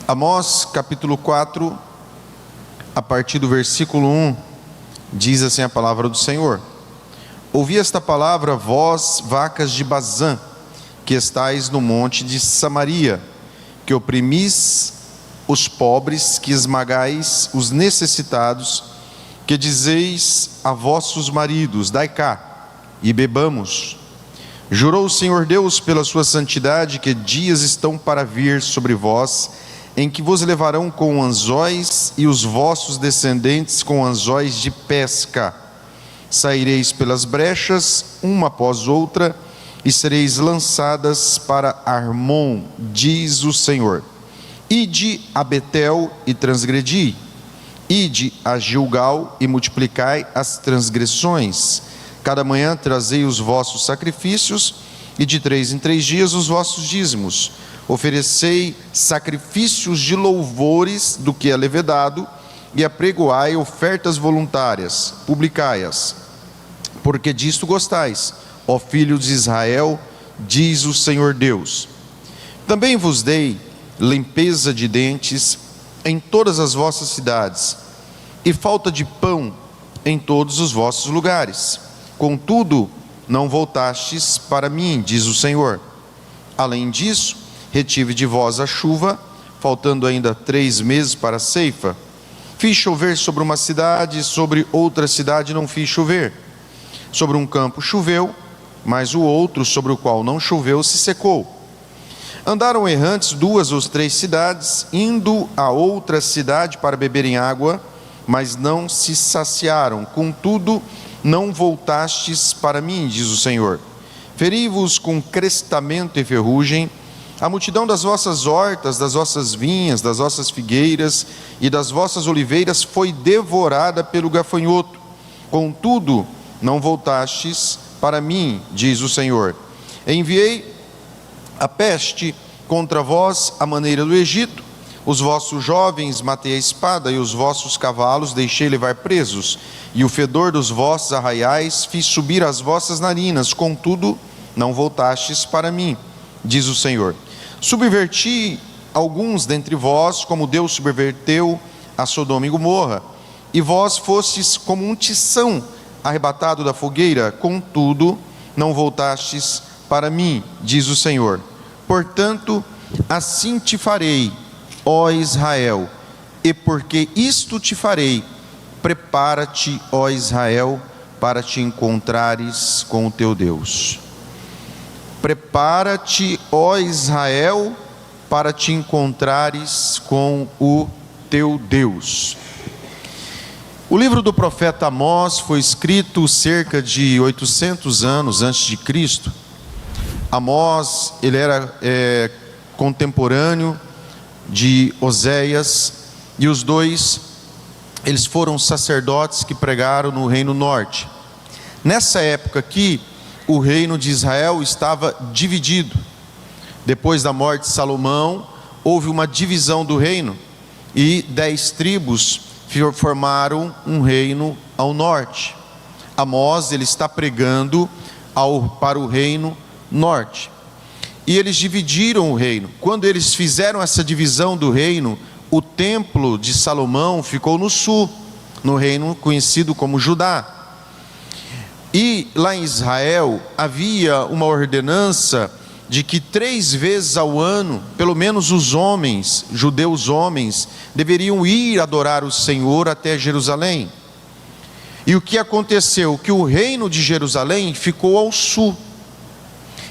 Amós capítulo 4, a partir do versículo 1, diz assim a palavra do Senhor: Ouvi esta palavra, vós, vacas de Bazã, que estáis no monte de Samaria, que oprimis os pobres, que esmagais os necessitados, que dizeis a vossos maridos: dai cá, e bebamos. Jurou o Senhor Deus pela sua santidade, que dias estão para vir sobre vós, em que vos levarão com anzóis, e os vossos descendentes com anzóis de pesca. Saireis pelas brechas, uma após outra, e sereis lançadas para Armon, diz o Senhor. Ide a Betel e transgredi, ide a Gilgal e multiplicai as transgressões. Cada manhã trazei os vossos sacrifícios, e de 3 em 3 dias os vossos dízimos. Oferecei sacrifícios de louvores do que é levedado, e apregoai ofertas voluntárias, publicai-as. Porque disto gostais, ó filhos de Israel, diz o Senhor Deus. Também vos dei limpeza de dentes em todas as vossas cidades, e falta de pão em todos os vossos lugares. Contudo, não voltastes para mim, diz o Senhor. Além disso, retive de vós a chuva, faltando ainda 3 meses para a ceifa. Fiz chover sobre uma cidade, sobre outra cidade não fiz chover. Sobre um campo choveu, mas o outro sobre o qual não choveu se secou. Andaram errantes 2 ou 3 cidades, indo a outra cidade para beberem água, mas não se saciaram. Contudo, não voltastes para mim, diz o Senhor. Feri-vos com crestamento e ferrugem. A multidão das vossas hortas, das vossas vinhas, das vossas figueiras e das vossas oliveiras foi devorada pelo gafanhoto. Contudo, não voltastes para mim, diz o Senhor. Enviei a peste contra vós à maneira do Egito. Os vossos jovens matei a espada, e os vossos cavalos deixei levar presos, e o fedor dos vossos arraiais fiz subir as vossas narinas. Contudo, não voltastes para mim, diz o Senhor. Subverti alguns dentre vós, como Deus subverteu a Sodoma e Gomorra, e vós fostes como um tição arrebatado da fogueira. Contudo, não voltastes para mim, diz o Senhor. Portanto, assim te farei, ó Israel, e porque isto te farei, prepara-te, ó Israel, para te encontrares com o teu Deus. Prepara-te, ó Israel, para te encontrares com o teu Deus. O livro do profeta Amós foi escrito cerca de 800 anos antes de Cristo. Amós, ele era contemporâneo de Oséias, e os dois, eles foram sacerdotes que pregaram no reino norte. Nessa época aqui, o reino de Israel estava dividido. Depois da morte de Salomão, houve uma divisão do reino, e 10 tribos formaram um reino ao norte. Amós, ele está pregando para o reino norte, e eles dividiram o reino. Quando eles fizeram essa divisão do reino, o templo de Salomão ficou no sul, no reino conhecido como Judá. E lá em Israel havia uma ordenança de que 3 vezes ao ano, pelo menos os homens, judeus homens, deveriam ir adorar o Senhor até Jerusalém. E o que aconteceu? Que o reino de Jerusalém ficou ao sul.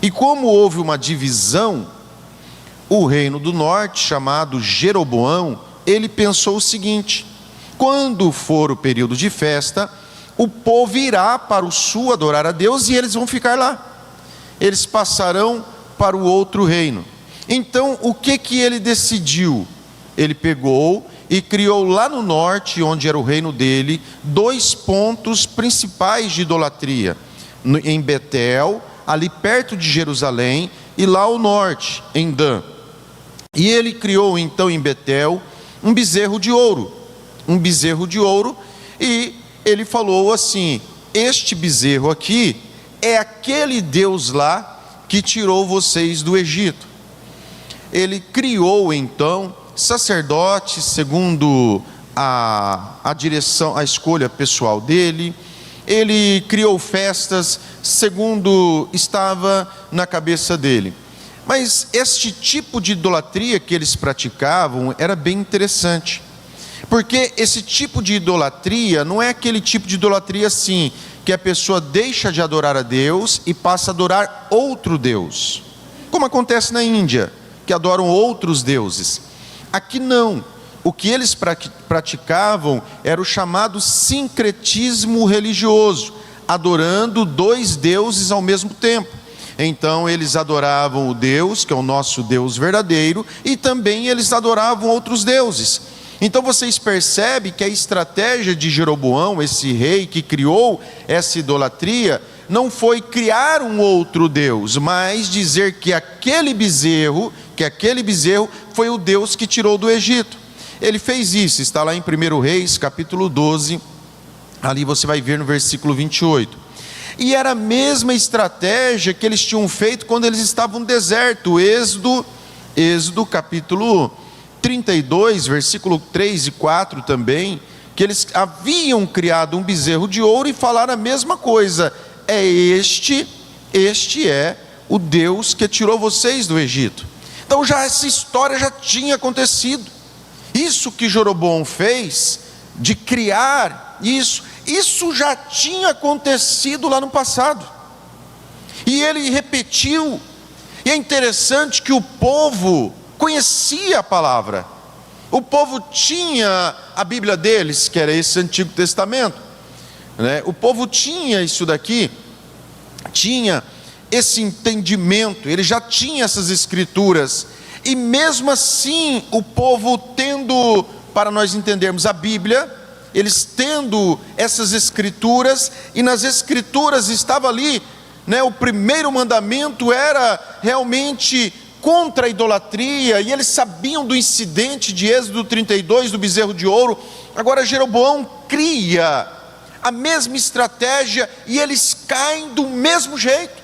E como houve uma divisão, o reino do norte, chamado Jeroboão, ele pensou o seguinte: quando for o período de festa, o povo irá para o sul adorar a Deus, e eles vão ficar lá. Eles passarão para o outro reino. Então, o que ele decidiu? Ele pegou e criou lá no norte, onde era o reino dele, 2 pontos principais de idolatria. Em Betel, ali perto de Jerusalém, e lá ao norte, em Dan. E ele criou então em Betel um bezerro de ouro. E ele falou assim: este bezerro aqui é aquele Deus lá que tirou vocês do Egito. Ele criou então sacerdote, segundo a direção, a escolha pessoal dele. Ele criou festas segundo estava na cabeça dele. Mas este tipo de idolatria que eles praticavam era bem interessante, porque esse tipo de idolatria não é aquele tipo de idolatria assim, que a pessoa deixa de adorar a Deus e passa a adorar outro Deus, como acontece na Índia, que adoram outros deuses. Aqui não. O que eles praticavam era o chamado sincretismo religioso, adorando dois deuses ao mesmo tempo. Então eles adoravam o Deus, que é o nosso Deus verdadeiro, e também eles adoravam outros deuses. Então vocês percebem que a estratégia de Jeroboão, esse rei que criou essa idolatria, não foi criar um outro Deus, mas dizer que aquele bezerro foi o Deus que tirou do Egito. Ele fez isso, está lá em 1 Reis, capítulo 12, ali você vai ver no versículo 28. E era a mesma estratégia que eles tinham feito quando eles estavam no deserto. Êxodo capítulo 32, versículo 3 e 4 também, que eles haviam criado um bezerro de ouro e falaram a mesma coisa: este é o Deus que tirou vocês do Egito. Então essa história já tinha acontecido. Isso que Jeroboão fez, de criar isso já tinha acontecido lá no passado, e ele repetiu. E é interessante que o povo conhecia a palavra, o povo tinha a Bíblia deles, que era esse Antigo Testamento, né? O povo tinha isso daqui, tinha esse entendimento, ele já tinha essas escrituras. E mesmo assim, o povo tendo, para nós entendermos a Bíblia, eles tendo essas escrituras, e nas escrituras estava ali, né, o primeiro mandamento era realmente contra a idolatria, e eles sabiam do incidente de Êxodo 32, do bezerro de ouro. Agora Jeroboão cria a mesma estratégia, e eles caem do mesmo jeito.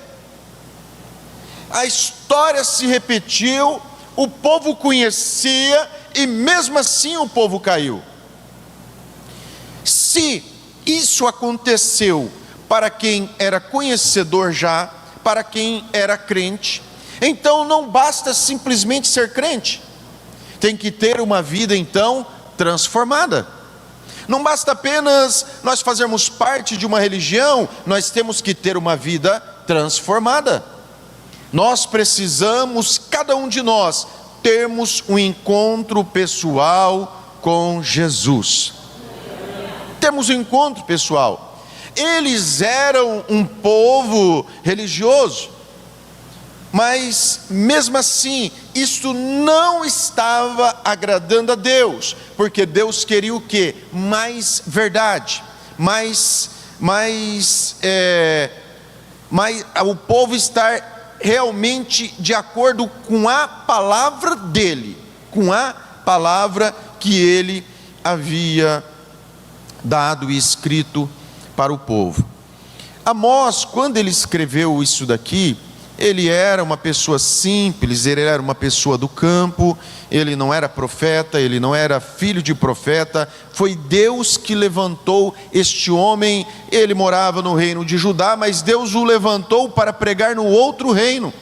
A história se repetiu, o povo conhecia, e mesmo assim o povo caiu. Se isso aconteceu para quem era conhecedor já, para quem era crente, então não basta simplesmente ser crente, tem que ter uma vida então transformada. Não basta apenas nós fazermos parte de uma religião, nós temos que ter uma vida transformada. Nós precisamos, cada um de nós, termos um encontro pessoal com Jesus. Temos um encontro pessoal. Eles eram um povo religioso, mas mesmo assim, isso não estava agradando a Deus, porque Deus queria o quê? Mais verdade, o povo estar realmente de acordo com a palavra dele, com a palavra que ele havia dado e escrito para o povo. Amós, quando ele escreveu isso daqui, ele era uma pessoa simples, ele era uma pessoa do campo, ele não era profeta, ele não era filho de profeta. Foi Deus que levantou este homem. Ele morava no reino de Judá, mas Deus o levantou para pregar no outro reino,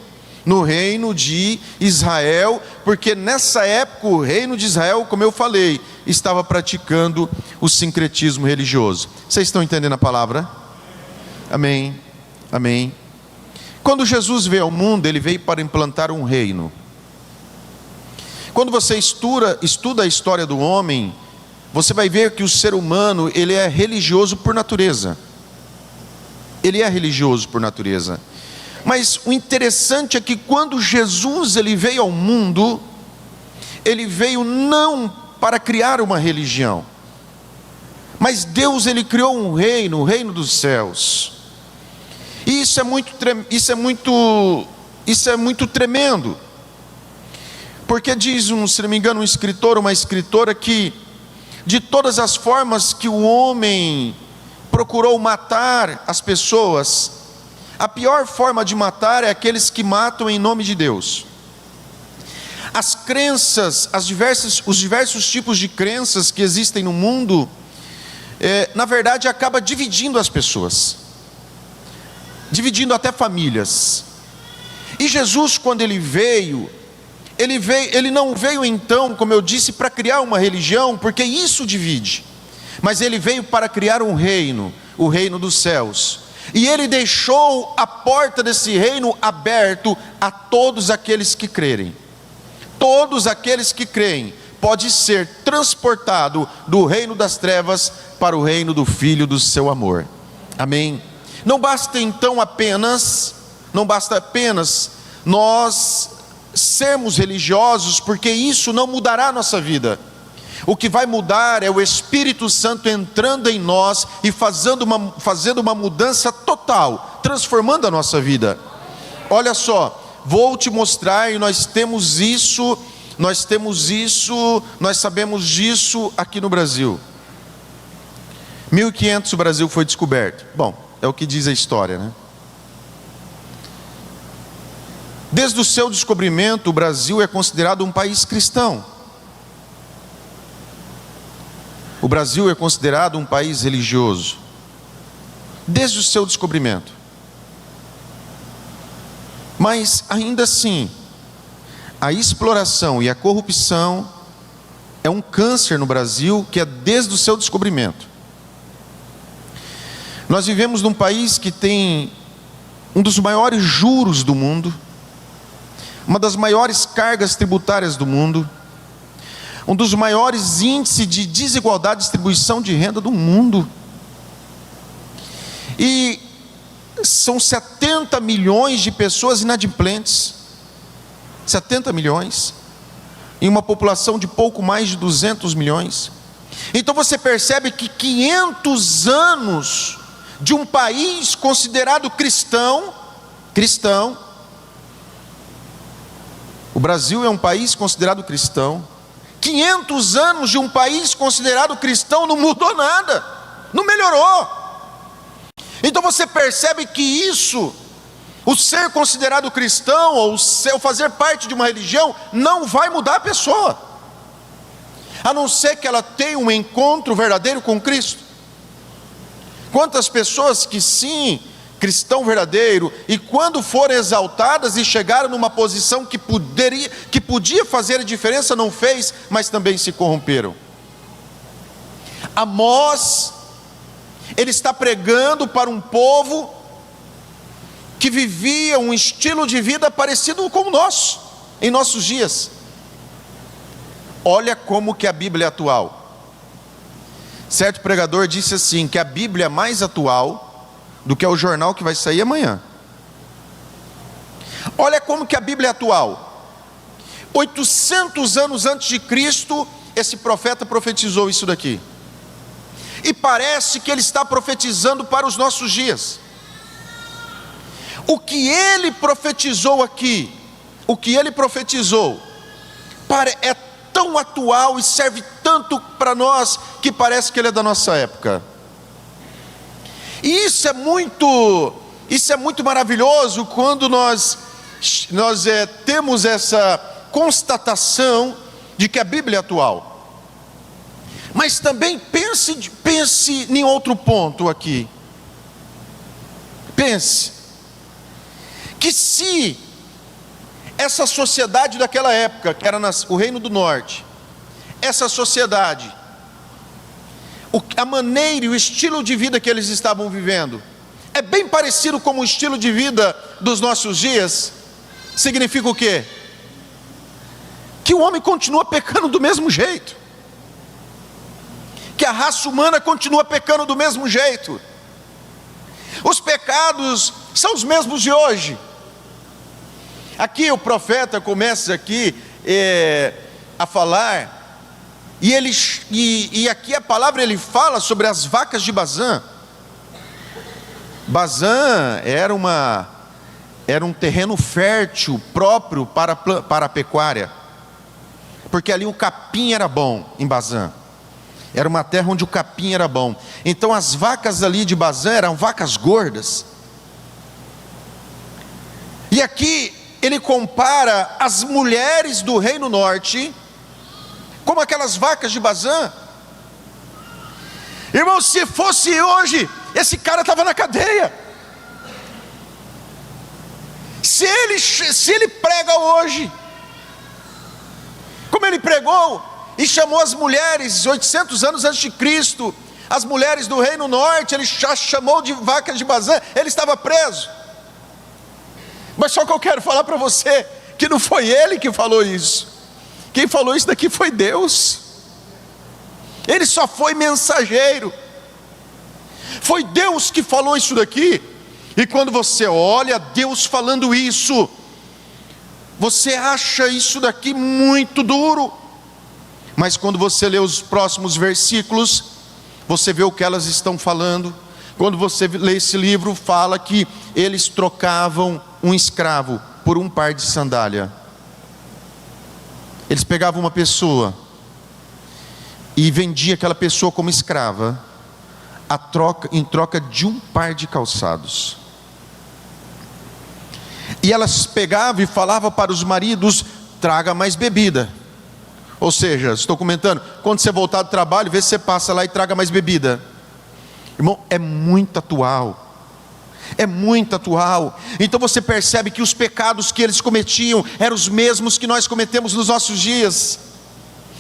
no reino de Israel, porque nessa época o reino de Israel, como eu falei, estava praticando o sincretismo religioso. Vocês estão entendendo a palavra? Amém, amém. Quando Jesus veio ao mundo, ele veio para implantar um reino. Quando você estuda a história do homem, você vai ver que o ser humano, ele é religioso por natureza. Ele é religioso por natureza. Mas o interessante é que quando Jesus ele veio ao mundo, ele veio não para criar uma religião, mas Deus ele criou um reino, o reino dos céus. E isso é muito tremendo, porque diz, se não me engano, um escritor, uma escritora, que de todas as formas que o homem procurou matar as pessoas, a pior forma de matar é aqueles que matam em nome de Deus. as crenças, os diversos tipos de crenças que existem no mundo, na verdade acaba dividindo as pessoas, dividindo até famílias. E Jesus, quando ele não veio então, como eu disse, para criar uma religião, porque isso divide, mas ele veio para criar um reino, o reino dos céus. E ele deixou a porta desse reino aberto a todos aqueles que crerem. Todos aqueles que creem pode ser transportado do reino das trevas para o reino do Filho do seu amor. Amém? Não basta apenas nós sermos religiosos, porque isso não mudará a nossa vida. O que vai mudar é o Espírito Santo entrando em nós e fazendo uma mudança total, transformando a nossa vida. Olha só, vou te mostrar, e nós sabemos disso aqui no Brasil. 1500 o Brasil foi descoberto. Bom, é o que diz a história, né? Desde o seu descobrimento, o Brasil é considerado um país cristão. O Brasil é considerado um país religioso, desde o seu descobrimento. Mas ainda assim, a exploração e a corrupção é um câncer no Brasil, que é desde o seu descobrimento. Nós vivemos num país que tem um dos maiores juros do mundo, uma das maiores cargas tributárias do mundo, um dos maiores índices de desigualdade de distribuição de renda do mundo. E são 70 milhões de pessoas inadimplentes. 70 milhões. Em uma população de pouco mais de 200 milhões. Então você percebe que 500 anos de um país considerado cristão, o Brasil é um país considerado cristão, 500 anos de um país considerado cristão não mudou nada, não melhorou. Então você percebe que isso, o ser considerado cristão, ou o fazer parte de uma religião, não vai mudar a pessoa, a não ser que ela tenha um encontro verdadeiro com Cristo. Quantas pessoas que sim, cristão verdadeiro, e quando foram exaltadas e chegaram numa posição que podia fazer a diferença, não fez, mas também se corromperam. Amós, ele está pregando para um povo que vivia um estilo de vida parecido com o nosso, em nossos dias. Olha como que a Bíblia é atual. Certo pregador disse assim, que a Bíblia é mais atual do que é o jornal que vai sair amanhã. Olha como que a Bíblia é atual. 800 anos antes de Cristo, esse profeta profetizou isso daqui. E parece que ele está profetizando para os nossos dias. O que ele profetizou aqui, é tão atual e serve tanto para nós, que parece que ele é da nossa época. E isso é muito maravilhoso quando nós temos essa constatação de que a Bíblia é atual. Mas também pense em outro ponto aqui. Pense que se essa sociedade daquela época, que era o Reino do Norte, essa sociedade, a maneira e o estilo de vida que eles estavam vivendo é bem parecido com o estilo de vida dos nossos dias, significa o quê? Que o homem continua pecando do mesmo jeito, que a raça humana continua pecando do mesmo jeito. Os pecados são os mesmos de hoje. Aqui o profeta começa aqui a falar, e aqui a palavra ele fala sobre as vacas de Bazã. Bazã era um terreno fértil próprio para a pecuária, porque ali o capim era bom em Bazã. Era uma terra onde o capim era bom. Então as vacas ali de Bazã eram vacas gordas. E aqui ele compara as mulheres do Reino Norte como aquelas vacas de Bazã. Irmão, se fosse hoje, esse cara estava na cadeia. Se ele prega hoje, como ele pregou, e chamou as mulheres, 800 anos antes de Cristo, as mulheres do Reino Norte, ele já chamou de vacas de Bazã, ele estava preso. Mas só que eu quero falar para você, que não foi ele que falou isso. Quem falou isso daqui foi Deus. Ele só foi mensageiro. Foi Deus que falou isso daqui. E quando você olha Deus falando isso, você acha isso daqui muito duro. Mas quando você lê os próximos versículos, você vê o que elas estão falando. Quando você lê esse livro, fala que eles trocavam um escravo por um par de sandália. Eles pegavam uma pessoa e vendiam aquela pessoa como escrava, em troca de um par de calçados. E elas pegavam e falavam para os maridos: traga mais bebida. Ou seja, estou comentando, quando você voltar do trabalho, vê se você passa lá e traga mais bebida. Irmão, é muito atual. É muito atual. Então você percebe que os pecados que eles cometiam eram os mesmos que nós cometemos nos nossos dias.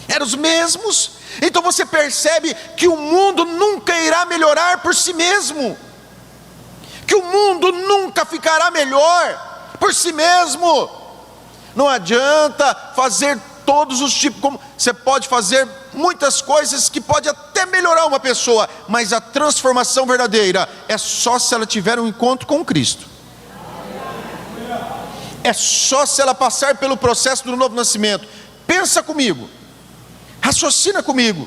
Eram os mesmos. Então você percebe que o mundo nunca irá melhorar por si mesmo. Que o mundo nunca ficará melhor por si mesmo. Não adianta fazer todos os tipos, como você pode fazer muitas coisas que pode até melhorar uma pessoa, mas a transformação verdadeira é só se ela tiver um encontro com Cristo. É só se ela passar pelo processo do novo nascimento. Pensa comigo, raciocina comigo.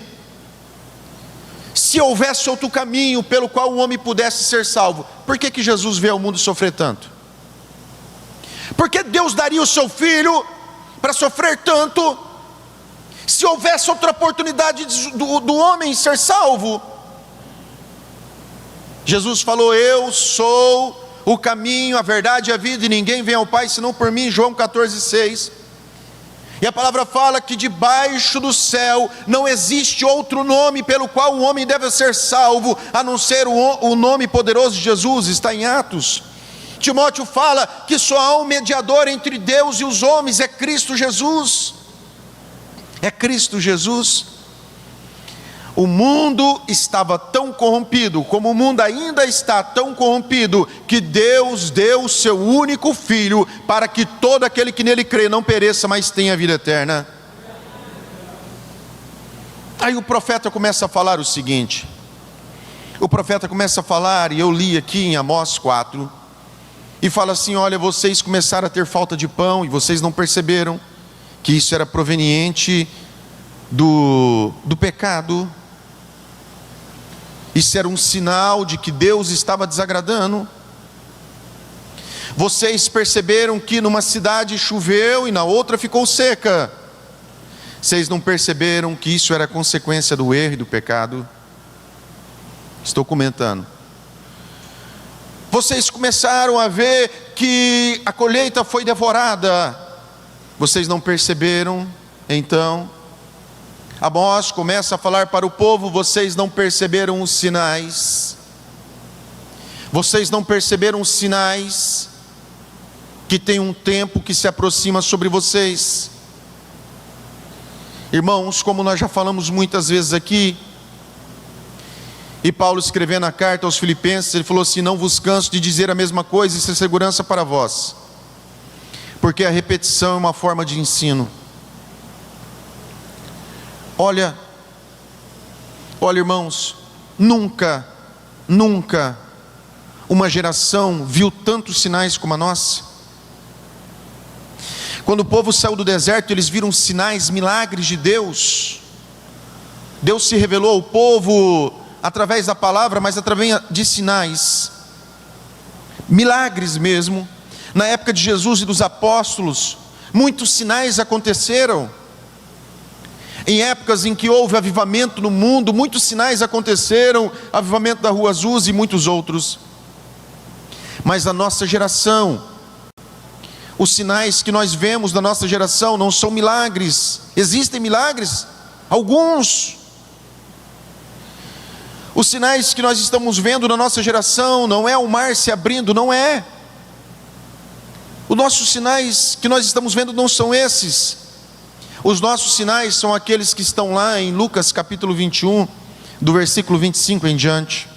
Se houvesse outro caminho pelo qual o homem pudesse ser salvo, por que Jesus veio ao mundo sofrer tanto? Por que Deus daria o seu filho para sofrer tanto, se houvesse outra oportunidade do homem ser salvo? Jesus falou: eu sou o caminho, a verdade e a vida, e ninguém vem ao Pai senão por mim, João 14,6. E a palavra fala que debaixo do céu não existe outro nome pelo qual o homem deve ser salvo, a não ser o nome poderoso de Jesus. Está em Atos. Timóteo fala que só há um mediador entre Deus e os homens, é Cristo Jesus. É Cristo Jesus. O mundo estava tão corrompido, como o mundo ainda está tão corrompido, que Deus deu o seu único Filho, para que todo aquele que nele crê não pereça, mas tenha vida eterna. Aí o profeta começa a falar o seguinte, o profeta começa a falar, e eu li aqui em Amós 4, e fala assim: olha, vocês começaram a ter falta de pão, e vocês não perceberam que isso era proveniente do pecado. Isso era um sinal de que Deus estava desagradando. Vocês perceberam que numa cidade choveu e na outra ficou seca. Vocês não perceberam que isso era consequência do erro e do pecado? Estou comentando. Vocês começaram a ver que a colheita foi devorada. Vocês não perceberam? Então Amós começa a falar para o povo: vocês não perceberam os sinais? Vocês não perceberam os sinais? Que tem um tempo que se aproxima sobre vocês. Irmãos, como nós já falamos muitas vezes aqui, e Paulo escrevendo a carta aos Filipenses, ele falou assim: não vos canso de dizer a mesma coisa, isso é segurança para vós, porque a repetição é uma forma de ensino. Olha irmãos, nunca uma geração viu tantos sinais como a nossa. Quando o povo saiu do deserto, eles viram sinais, milagres de Deus. Deus se revelou ao povo através da palavra, mas através de sinais, milagres mesmo. Na época de Jesus e dos apóstolos, muitos sinais aconteceram. Em épocas em que houve avivamento no mundo, muitos sinais aconteceram, avivamento da Rua Azusa e muitos outros. Mas a nossa geração, Os sinais que nós vemos na nossa geração não são milagres. Existem milagres? Alguns. Os sinais que nós estamos vendo na nossa geração não é o mar se abrindo, não é. Os nossos sinais que nós estamos vendo não são esses. Os nossos sinais são aqueles que estão lá em Lucas capítulo 21, do versículo 25 em diante.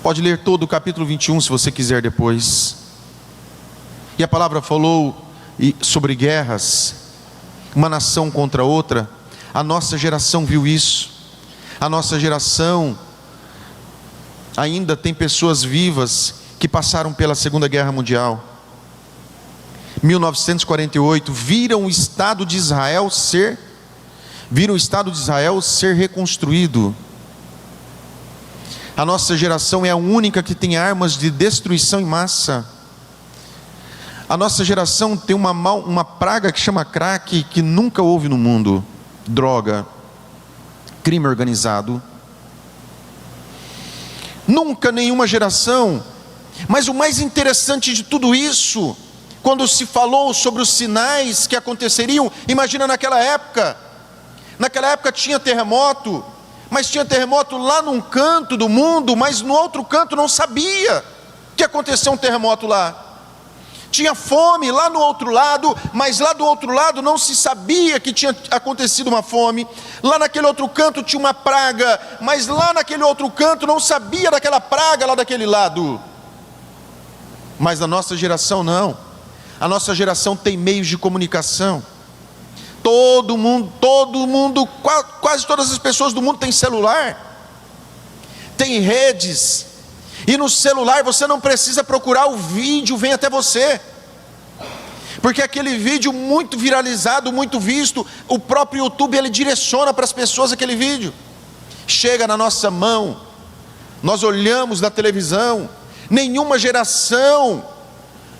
Pode ler todo o capítulo 21 se você quiser depois. E a palavra falou sobre guerras, uma nação contra outra. A nossa geração viu isso. A nossa geração ainda tem pessoas vivas que passaram pela Segunda Guerra Mundial. 1948, viram o Estado de Israel ser reconstruído. A nossa geração é a única que tem armas de destruição em massa. A nossa geração tem uma praga que chama crack, que nunca houve no mundo. Droga, crime organizado. Nunca nenhuma geração. Mas o mais interessante de tudo isso, quando se falou sobre os sinais que aconteceriam, imagina naquela época. Naquela época tinha terremoto, mas tinha terremoto lá num canto do mundo, mas no outro canto não sabia que aconteceu um terremoto lá. Tinha fome lá no outro lado, mas lá do outro lado não se sabia que tinha acontecido uma fome. Lá naquele outro canto tinha uma praga, mas lá naquele outro canto não sabia daquela praga lá daquele lado. Mas na nossa geração não. A nossa geração tem meios de comunicação. Todo mundo, quase todas as pessoas do mundo têm celular, tem redes. E no celular você não precisa procurar, o vídeo vem até você. Porque aquele vídeo muito viralizado, muito visto, o próprio YouTube ele direciona para as pessoas aquele vídeo. Chega na nossa mão, nós olhamos na televisão. Nenhuma geração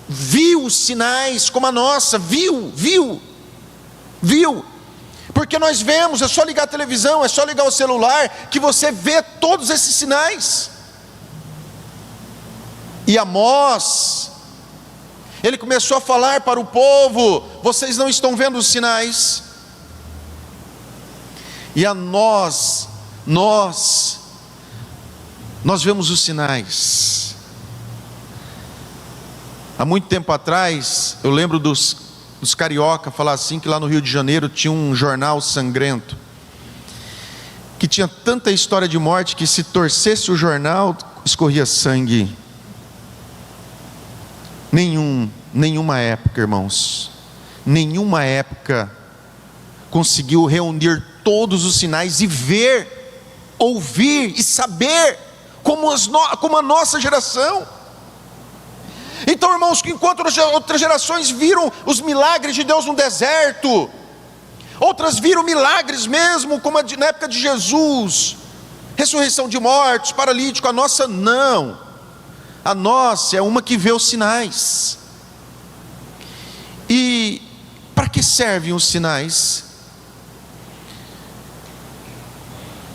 viu os sinais como a nossa, viu. Porque nós vemos, é só ligar a televisão, é só ligar o celular, que você vê todos esses sinais. E Amós, ele começou a falar para o povo: vocês não estão vendo os sinais? E a nós vemos os sinais. Há muito tempo atrás, eu lembro dos carioca falar assim, que lá no Rio de Janeiro tinha um jornal sangrento, que tinha tanta história de morte, que se torcesse o jornal, escorria sangue. Nenhuma época, irmãos, nenhuma época conseguiu reunir todos os sinais e ver, ouvir e saber como a nossa geração. Então, irmãos, enquanto outras gerações viram os milagres de Deus no deserto, outras viram milagres mesmo, como na época de Jesus, ressurreição de mortos, paralítico, a nossa não. A nossa é uma que vê os sinais. E para que servem os sinais?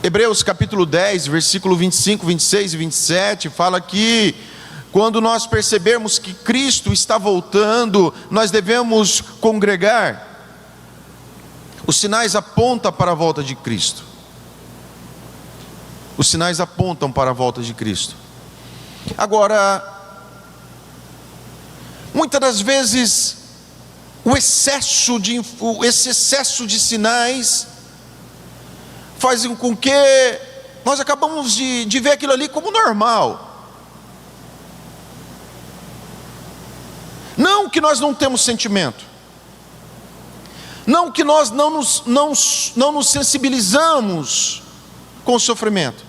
Hebreus capítulo 10, versículo 25, 26 e 27, fala que quando nós percebermos que Cristo está voltando, nós devemos congregar. Os sinais apontam para a volta de Cristo. Os sinais apontam para a volta de Cristo. Agora, muitas das vezes, esse excesso de sinais faz com que nós acabamos de ver aquilo ali como normal. Não que nós não temos sentimento, não que nós não nos sensibilizamos com o sofrimento.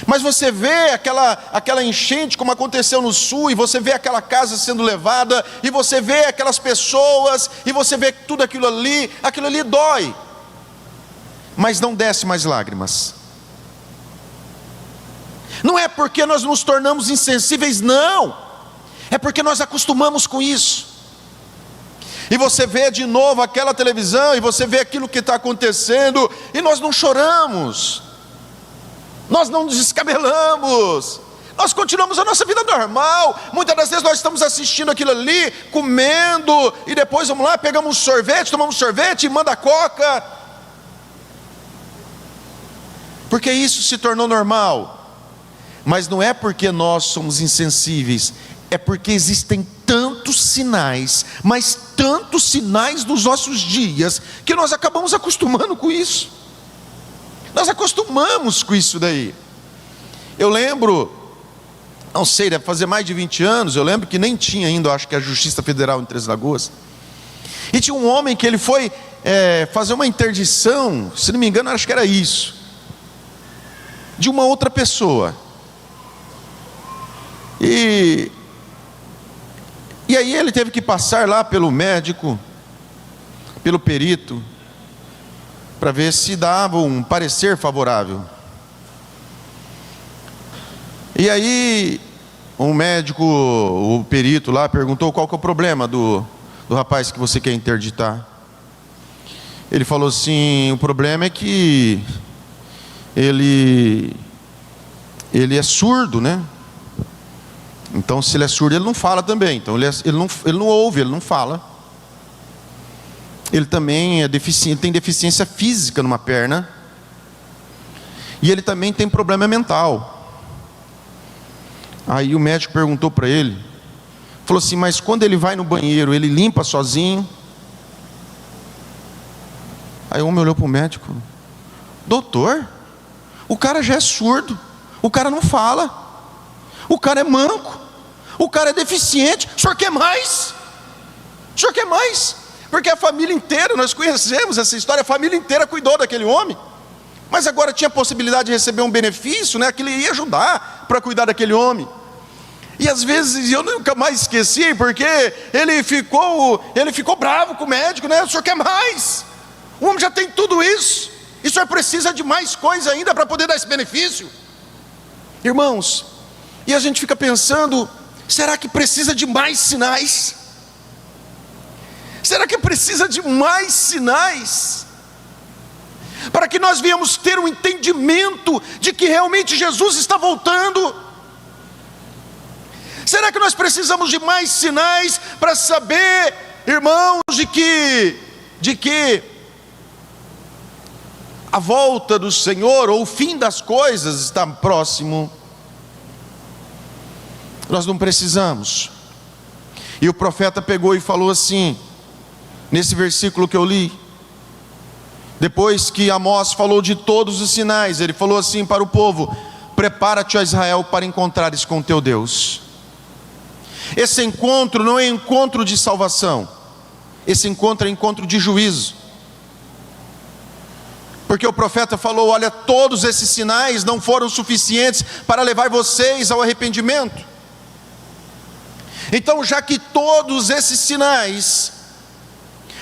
Mas você vê aquela enchente como aconteceu no sul, e você vê aquela casa sendo levada, e você vê aquelas pessoas, e você vê tudo aquilo ali dói, mas não desce mais lágrimas. Não é porque nós nos tornamos insensíveis, não, é porque nós acostumamos com isso. E você vê de novo aquela televisão, e você vê aquilo que está acontecendo, e nós não choramos, nós não nos descabelamos, Nós continuamos a nossa vida normal. Muitas das vezes nós estamos assistindo aquilo ali, comendo, e depois vamos lá, pegamos um sorvete, tomamos um sorvete e manda coca. Porque isso se tornou normal. Mas não é porque nós somos insensíveis, é porque existem tantos sinais, mas tantos sinais nos nossos dias, que nós acabamos acostumando com isso. Nós acostumamos com isso daí. Eu lembro, não sei, deve fazer mais de 20 anos, eu lembro que nem tinha ainda, acho que a Justiça Federal em Três Lagoas. E tinha um homem que ele foi fazer uma interdição, se não me engano, acho que era isso, de uma outra pessoa. E aí ele teve que passar lá pelo médico, pelo perito, para ver se dava um parecer favorável. E aí o médico, o perito lá perguntou qual que é o problema do rapaz que você quer interditar. Ele falou assim: o problema é que ele é surdo, né? Então, se ele é surdo, ele não fala também. Então, ele não ouve, ele não fala. Ele também é deficiente, tem deficiência física numa perna. E ele também tem problema mental. Aí o médico perguntou para ele, falou assim: mas quando ele vai no banheiro, ele limpa sozinho? Aí o homem olhou para o médico: doutor, o cara já é surdo, o cara não fala, o cara é manco, o cara é deficiente, o senhor quer mais? O senhor quer mais? Porque a família inteira, nós conhecemos essa história, a família inteira cuidou daquele homem, mas agora tinha a possibilidade de receber um benefício, né, que ele ia ajudar para cuidar daquele homem. E às vezes eu nunca mais esqueci, porque ele ficou bravo com o médico, né? O senhor quer mais? O homem já tem tudo isso, e o senhor precisa de mais coisa ainda para poder dar esse benefício? Irmãos, e a gente fica pensando: será que precisa de mais sinais? Será que precisa de mais sinais? Para que nós venhamos ter um entendimento de que realmente Jesus está voltando? Será que nós precisamos de mais sinais para saber, irmãos, de que a volta do Senhor, ou o fim das coisas, está próximo? Nós não precisamos. E o profeta pegou e falou assim, nesse versículo que eu li, depois que Amós falou de todos os sinais, ele falou assim para o povo: prepara-te, ó Israel, para encontrares com teu Deus. Esse encontro não é encontro de salvação, esse encontro é encontro de juízo. Porque o profeta falou: olha, todos esses sinais não foram suficientes para levar vocês ao arrependimento. Então, já que todos esses sinais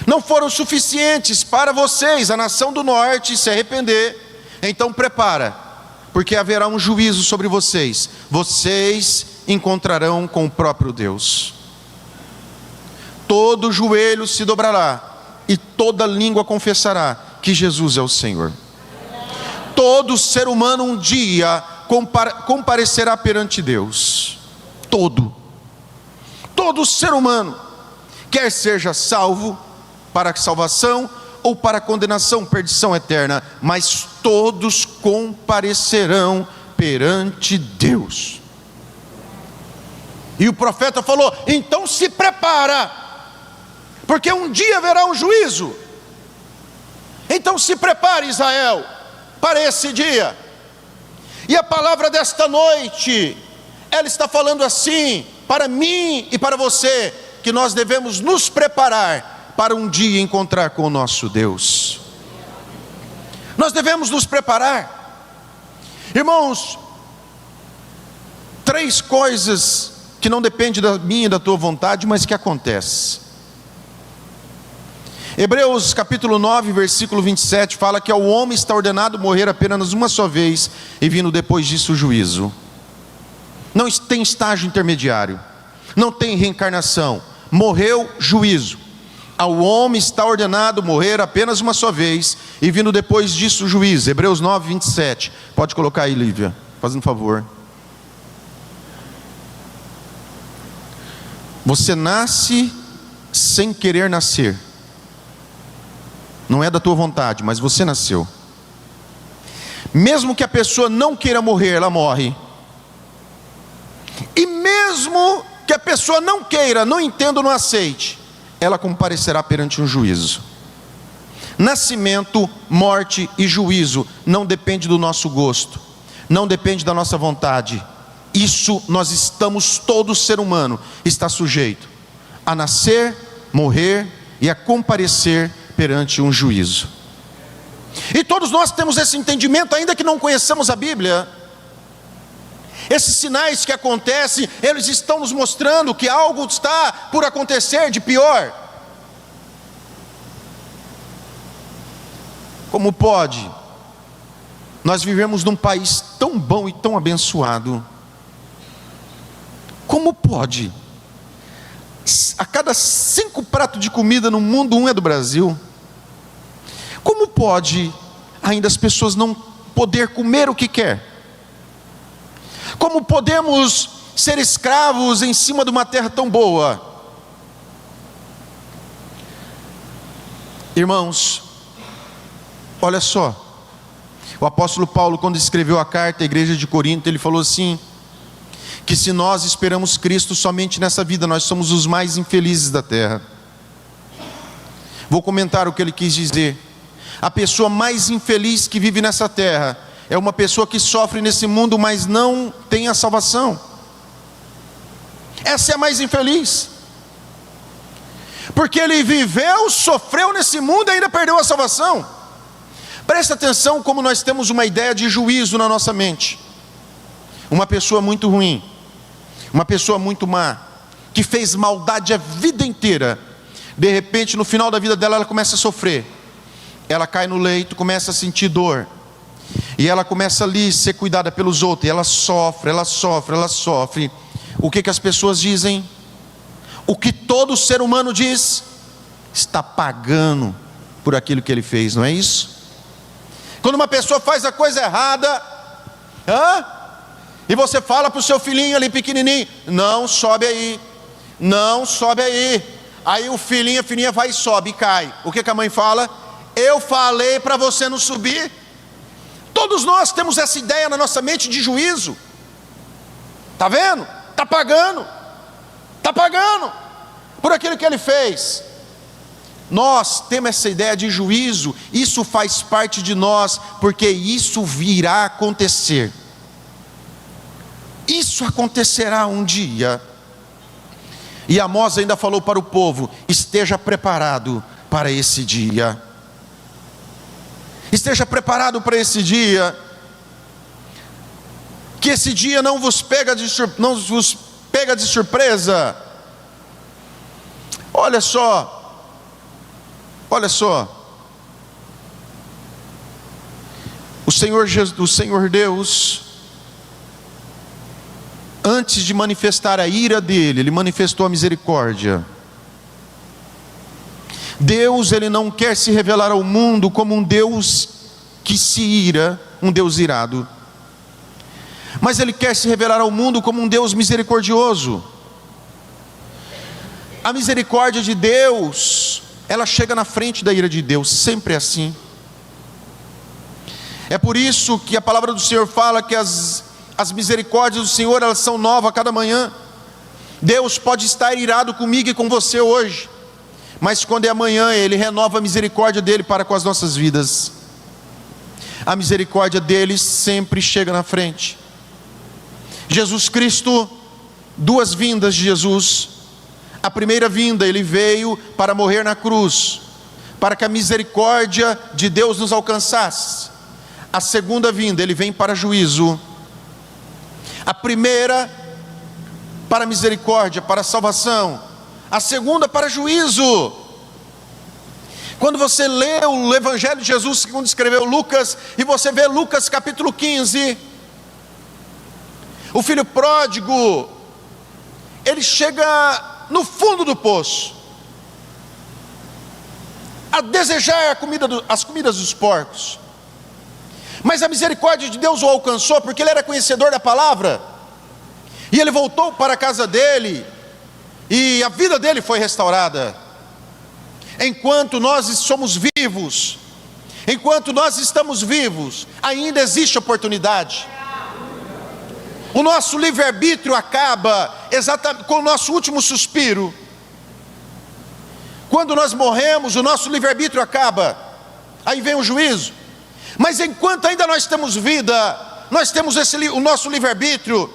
não foram suficientes para vocês, a nação do norte, se arrepender, então prepara, porque haverá um juízo sobre vocês. Vocês encontrarão com o próprio Deus. Todo joelho se dobrará e toda língua confessará que Jesus é o Senhor. Todo ser humano um dia comparecerá perante Deus. Todo ser humano, quer seja salvo para a salvação ou para a condenação, perdição eterna, mas todos comparecerão perante Deus. E o profeta falou: então se prepara, porque um dia haverá um juízo. Então se prepare, Israel, para esse dia. E a palavra desta noite, ela está falando assim, para mim e para você, que nós devemos nos preparar para um dia encontrar com o nosso Deus. Nós devemos nos preparar. Irmãos, 3 coisas que não dependem da minha e da tua vontade, mas que acontecem. Hebreus capítulo 9, versículo 27, fala que ao homem está ordenado morrer apenas uma só vez, e vindo depois disso o juízo. Não tem estágio intermediário, não tem reencarnação. Morreu, juízo. Ao homem está ordenado morrer apenas uma só vez, e vindo depois disso o juízo. Hebreus 9, 27. Pode colocar aí, Lívia, fazendo favor. Você nasce sem querer nascer. Não é da tua vontade, mas você nasceu. Mesmo que a pessoa não queira morrer, ela morre. E mesmo que a pessoa não queira, não entenda, não aceite, ela comparecerá perante um juízo. Nascimento, morte e juízo não depende do nosso gosto, não depende da nossa vontade. Isso nós estamos, todo ser humano está sujeito a nascer, morrer e a comparecer perante um juízo. E todos nós temos esse entendimento, ainda que não conheçamos a Bíblia. Esses sinais que acontecem, eles estão nos mostrando que algo está por acontecer de pior. Como pode nós vivemos num país tão bom e tão abençoado? Como pode a cada 5 pratos de comida no mundo, 1 é do Brasil? Como pode ainda as pessoas não poder comer o que quer? Como podemos ser escravos em cima de uma terra tão boa? Irmãos, olha só, o apóstolo Paulo, quando escreveu a carta à igreja de Corinto, ele falou assim, que se nós esperamos Cristo somente nessa vida, nós somos os mais infelizes da terra. Vou comentar o que ele quis dizer. A pessoa mais infeliz que vive nessa terra é uma pessoa que sofre nesse mundo, mas não tem a salvação. Essa é a mais infeliz, porque ele viveu, sofreu nesse mundo e ainda perdeu a salvação. Presta atenção como nós temos uma ideia de juízo na nossa mente. Uma pessoa muito ruim, uma pessoa muito má, que fez maldade a vida inteira, de repente no final da vida dela ela começa a sofrer. Ela cai no leito, começa a sentir dor, e ela começa ali a ser cuidada pelos outros, e ela sofre, ela sofre, ela sofre. O que as pessoas dizem? O que todo ser humano diz? Está pagando por aquilo que ele fez, não é isso? Quando uma pessoa faz a coisa errada, e você fala para o seu filhinho ali pequenininho, não sobe aí, não sobe aí. Aí o filhinho, a filhinha vai e sobe e cai. O que a mãe fala? Eu falei para você não subir. Todos nós temos essa ideia na nossa mente de juízo. Está vendo? Está pagando por aquilo que ele fez. Nós temos essa ideia de juízo, isso faz parte de nós, porque isso virá acontecer. Isso acontecerá um dia. E Amós ainda falou para o povo: esteja preparado para esse dia. Esteja preparado para esse dia. Que esse dia não vos pega de surpresa. Olha só. O Senhor Deus, antes de manifestar a ira dele, ele manifestou a misericórdia. Deus, ele não quer se revelar ao mundo como um Deus que se ira, um Deus irado, mas ele quer se revelar ao mundo como um Deus misericordioso. A misericórdia de Deus, ela chega na frente da ira de Deus, sempre é assim. É por isso que a palavra do Senhor fala que as misericórdias do Senhor, elas são novas a cada manhã. Deus pode estar irado comigo e com você hoje, mas quando é amanhã, Ele renova a misericórdia dEle para com as nossas vidas. A misericórdia dEle sempre chega na frente. Jesus Cristo, 2 vindas de Jesus. A primeira vinda, Ele veio para morrer na cruz, para que a misericórdia de Deus nos alcançasse. A segunda vinda, Ele vem para juízo. A primeira para misericórdia, para salvação. A segunda para juízo. Quando você lê o Evangelho de Jesus, segundo escreveu Lucas, e você vê Lucas capítulo 15, o filho pródigo, ele chega no fundo do poço, a desejar as comidas dos porcos, mas a misericórdia de Deus o alcançou, porque ele era conhecedor da palavra, e ele voltou para a casa dele, e a vida dele foi restaurada. Enquanto nós somos vivos, enquanto nós estamos vivos, ainda existe oportunidade. O nosso livre-arbítrio acaba exatamente com o nosso último suspiro. Quando nós morremos, o nosso livre-arbítrio acaba, aí vem o juízo. Mas enquanto ainda nós temos vida, nós temos o nosso livre-arbítrio.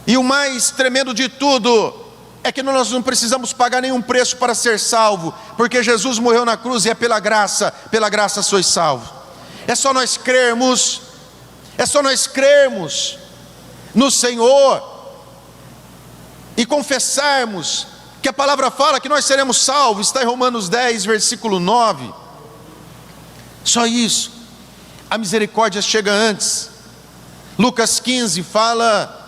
E o mais tremendo de tudo é que nós não precisamos pagar nenhum preço para ser salvo, porque Jesus morreu na cruz e é pela graça sois salvo. É só nós crermos no Senhor e confessarmos que a palavra fala que nós seremos salvos. Está em Romanos 10, versículo 9. Só isso. A misericórdia chega antes. Lucas 15 fala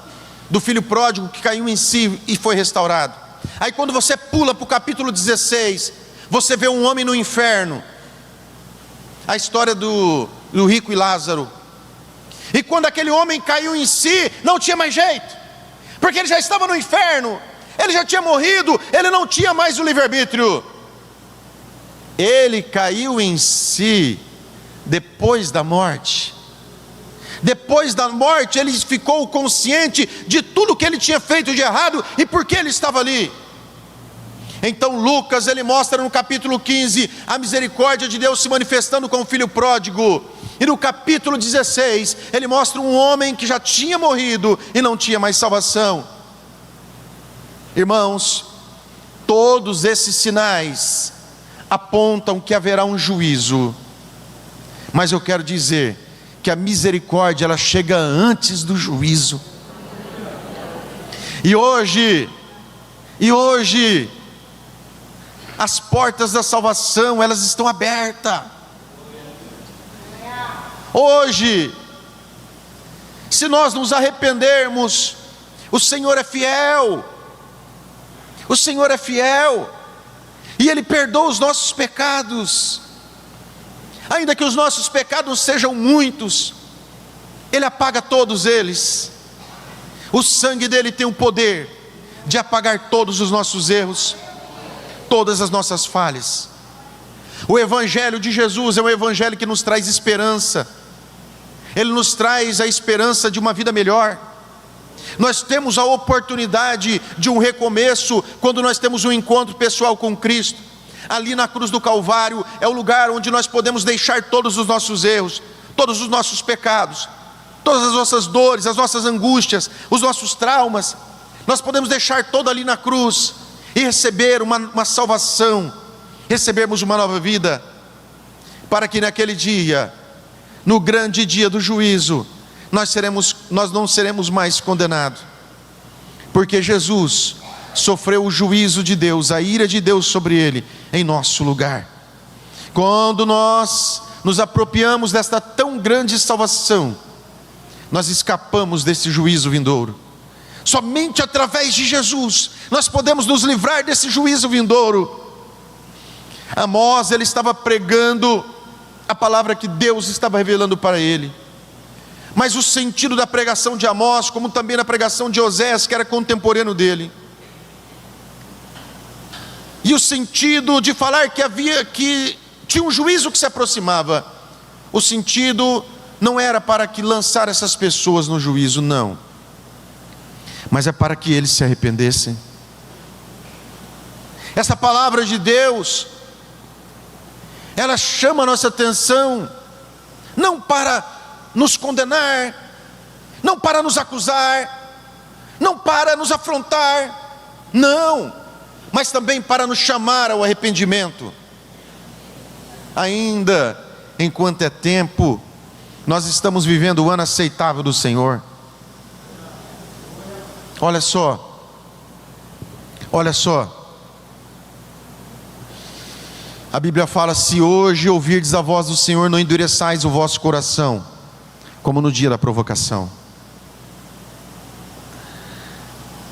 do filho pródigo que caiu em si e foi restaurado. Aí quando você pula para o capítulo 16, você vê um homem no inferno. A história do rico e Lázaro. E quando aquele homem caiu em si, não tinha mais jeito, porque ele já estava no inferno, ele já tinha morrido, ele não tinha mais o livre-arbítrio. Ele caiu em si depois da morte. Depois da morte ele ficou consciente de tudo que ele tinha feito de errado e por que ele estava ali. Então Lucas, ele mostra no capítulo 15 a misericórdia de Deus se manifestando com o filho pródigo. E no capítulo 16 ele mostra um homem que já tinha morrido e não tinha mais salvação. Irmãos, todos esses sinais apontam que haverá um juízo. Mas eu quero dizer que a misericórdia, ela chega antes do juízo. E hoje, as portas da salvação, elas estão abertas. Hoje, se nós nos arrependermos, o Senhor é fiel. O Senhor é fiel, e Ele perdoa os nossos pecados. Ainda que os nossos pecados sejam muitos, Ele apaga todos eles. O sangue dele tem o poder de apagar todos os nossos erros, todas as nossas falhas. O Evangelho de Jesus é um Evangelho que nos traz esperança. Ele nos traz a esperança de uma vida melhor. Nós temos a oportunidade de um recomeço quando nós temos um encontro pessoal com Cristo. Ali na cruz do Calvário é o lugar onde nós podemos deixar todos os nossos erros, todos os nossos pecados, todas as nossas dores, as nossas angústias, os nossos traumas. Nós podemos deixar todo ali na cruz e receber uma salvação, recebermos uma nova vida, para que naquele dia, no grande dia do juízo, nós não seremos mais condenados, porque Jesus sofreu o juízo de Deus, a ira de Deus sobre ele, em nosso lugar. Quando nós nos apropriamos desta tão grande salvação, nós escapamos desse juízo vindouro. Somente através de Jesus nós podemos nos livrar desse juízo vindouro. Amós, ele estava pregando a palavra que Deus estava revelando para ele. Mas o sentido da pregação de Amós, como também na pregação de Osés, que era contemporâneo dele, e o sentido de falar que tinha um juízo que se aproximava, o sentido não era para que lançar essas pessoas no juízo, não, mas é para que eles se arrependessem. Essa palavra de Deus, ela chama a nossa atenção, não para nos condenar, não para nos acusar, não para nos afrontar, não, mas também para nos chamar ao arrependimento. Ainda enquanto é tempo, nós estamos vivendo o ano aceitável do Senhor. Olha só, a Bíblia fala: se hoje ouvirdes a voz do Senhor, não endureçais o vosso coração, como no dia da provocação.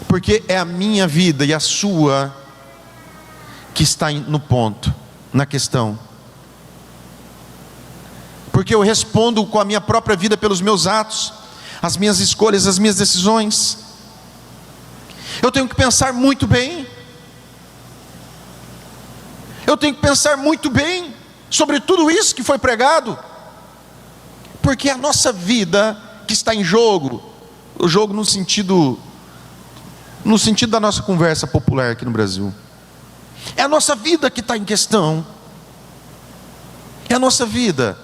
Porque é a minha vida e a sua que está no ponto, na questão. Porque eu respondo com a minha própria vida pelos meus atos, as minhas escolhas, as minhas decisões. Eu tenho que pensar muito bem. Eu tenho que pensar muito bem sobre tudo isso que foi pregado, porque é a nossa vida que está em jogo. O jogo no sentido da nossa conversa popular aqui no Brasil. É a nossa vida que está em questão. É a nossa vida.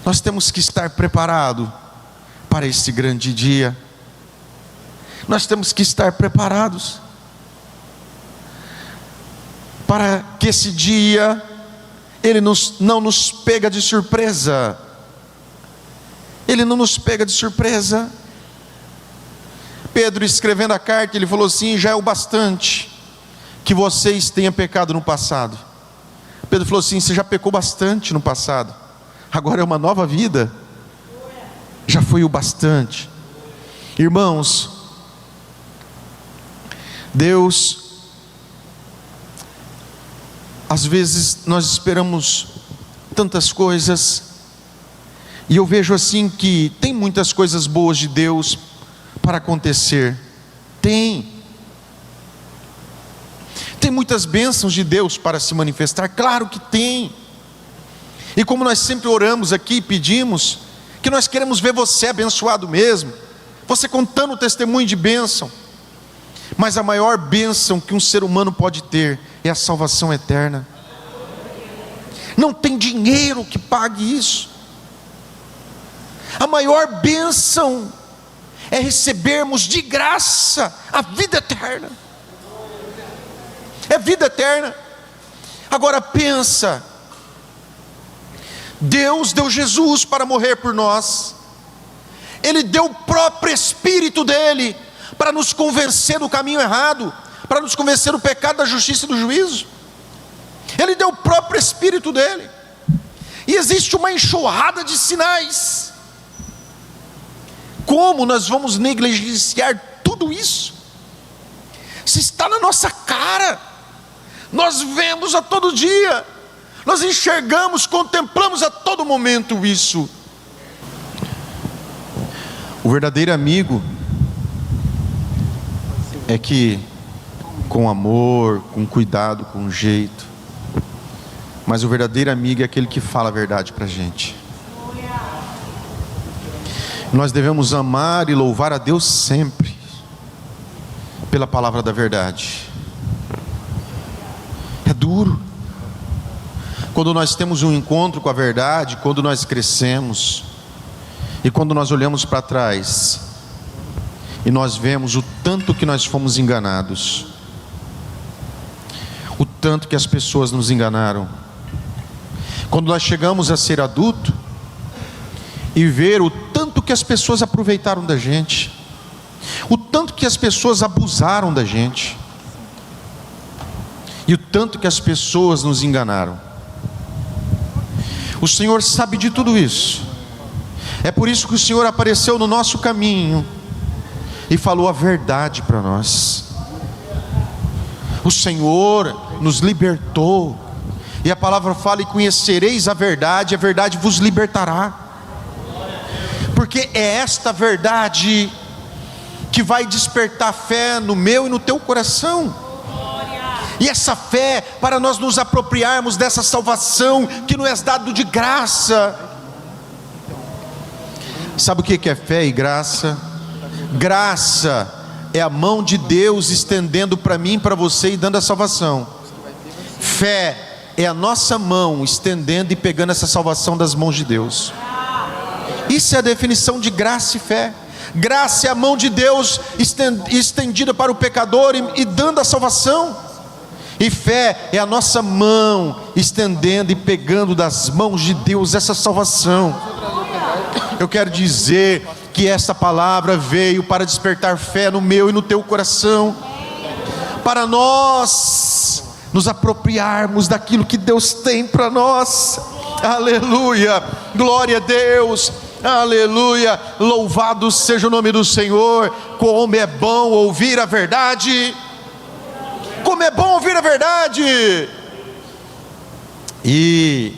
Nós temos que estar preparados para este grande dia. Nós temos que estar preparados para que esse dia ele não nos pega de surpresa. Ele não nos pega de surpresa. Pedro, escrevendo a carta, ele falou assim: já é o bastante que vocês tenham pecado no passado. Pedro falou assim: você já pecou bastante no passado, agora é uma nova vida, já foi o bastante. Irmãos, Deus, às vezes nós esperamos tantas coisas, e eu vejo assim que tem muitas coisas boas de Deus para acontecer. Tem muitas bênçãos de Deus para se manifestar, claro que tem. E como nós sempre oramos aqui e pedimos, que nós queremos ver você abençoado mesmo, você contando o testemunho de bênção. Mas a maior bênção que um ser humano pode ter é a salvação eterna. Não tem dinheiro que pague isso. A maior bênção é recebermos de graça a vida eterna. É vida eterna. Agora pensa, Deus deu Jesus para morrer por nós. Ele deu o próprio Espírito dele para nos convencer do caminho errado, para nos convencer do pecado, da justiça e do juízo. Ele deu o próprio Espírito dele. E existe uma enxurrada de sinais. Como nós vamos negligenciar tudo isso? Se está na nossa cara, nós vemos a todo dia, nós enxergamos, contemplamos a todo momento isso. O verdadeiro amigo é que, com amor, com cuidado, com jeito, mas o verdadeiro amigo é aquele que fala a verdade para a gente. Nós devemos amar e louvar a Deus sempre pela palavra da verdade. É duro quando nós temos um encontro com a verdade, quando nós crescemos e quando nós olhamos para trás e nós vemos o tanto que nós fomos enganados, o tanto que as pessoas nos enganaram. Quando nós chegamos a ser adulto e ver o tanto que as pessoas aproveitaram da gente, o tanto que as pessoas abusaram da gente, e o tanto que as pessoas nos enganaram. O Senhor sabe de tudo isso. É por isso que o Senhor apareceu no nosso caminho e falou a verdade para nós. O Senhor nos libertou, e a palavra fala: e conhecereis a verdade vos libertará. Porque é esta verdade que vai despertar fé no meu e no teu coração. E essa fé para nós nos apropriarmos dessa salvação que nos é dado de graça. Sabe o que é fé e graça? Graça é a mão de Deus estendendo para mim e para você e dando a salvação. Fé é a nossa mão estendendo e pegando essa salvação das mãos de Deus. Isso é a definição de graça e fé. Graça é a mão de Deus estendida para o pecador e dando a salvação. E fé é a nossa mão estendendo e pegando das mãos de Deus essa salvação. Eu quero dizer que essa palavra veio para despertar fé no meu e no teu coração, para nós nos apropriarmos daquilo que Deus tem para nós. Aleluia, glória a Deus, aleluia, louvado seja o nome do Senhor. Como é bom ouvir a verdade, como é bom ouvir a verdade. E,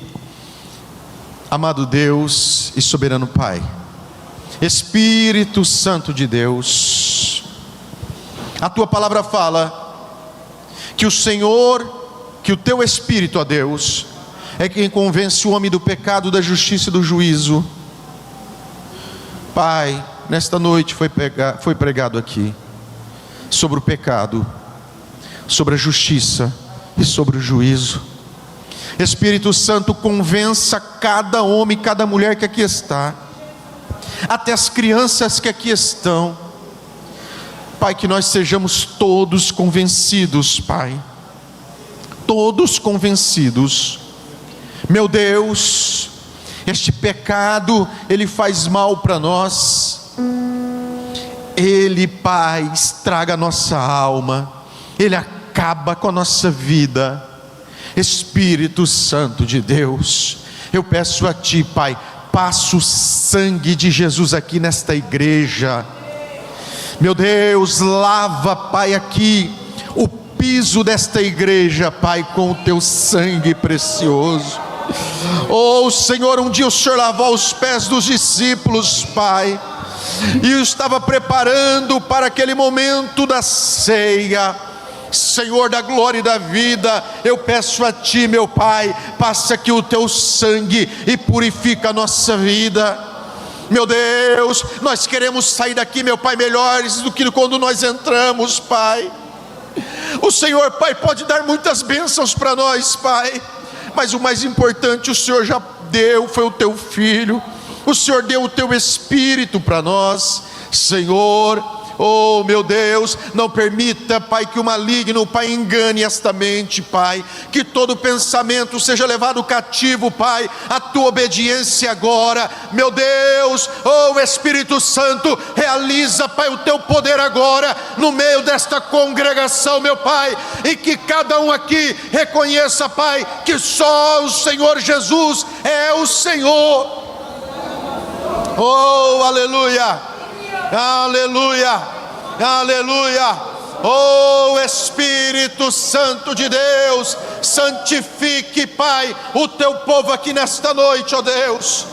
amado Deus e soberano Pai, Espírito Santo de Deus, A tua palavra fala que o Senhor, que o teu Espírito, ó Deus, é quem convence o homem do pecado, da justiça e do juízo. Pai, nesta noite foi pregado aqui sobre o pecado, sobre a justiça e sobre o juízo. Espírito Santo, convença cada homem, cada mulher que aqui está, até as crianças que aqui estão, Pai, que nós sejamos todos convencidos, Pai, todos convencidos. Meu Deus, este pecado, ele faz mal para nós, ele, Pai, estraga a nossa alma, ele acaba com a nossa vida. Espírito Santo de Deus, eu peço a Ti, Pai, passa o sangue de Jesus aqui nesta igreja. Meu Deus, lava, Pai, aqui o piso desta igreja, Pai, com o Teu sangue precioso. Oh Senhor, um dia o Senhor lavou os pés dos discípulos, Pai, e o estava preparando para aquele momento da ceia. Senhor da glória e da vida, eu peço a Ti, meu Pai, passa aqui o Teu sangue e purifica a nossa vida. Meu Deus, nós queremos sair daqui, meu Pai, melhores do que quando nós entramos, Pai. O Senhor, Pai, pode dar muitas bênçãos para nós, Pai, mas o mais importante o Senhor já deu, foi o Teu Filho. O Senhor deu o Teu Espírito para nós, Senhor. Oh meu Deus, não permita, Pai, que o maligno, Pai, engane esta mente, Pai, que todo pensamento seja levado cativo, Pai, à Tua obediência agora, meu Deus. Oh Espírito Santo, realiza, Pai, o Teu poder agora, no meio desta congregação, meu Pai, e que cada um aqui reconheça, Pai, que só o Senhor Jesus é o Senhor. Oh, aleluia. Aleluia, aleluia. Oh Espírito Santo de Deus, santifique, Pai, o Teu povo aqui nesta noite, ó Deus.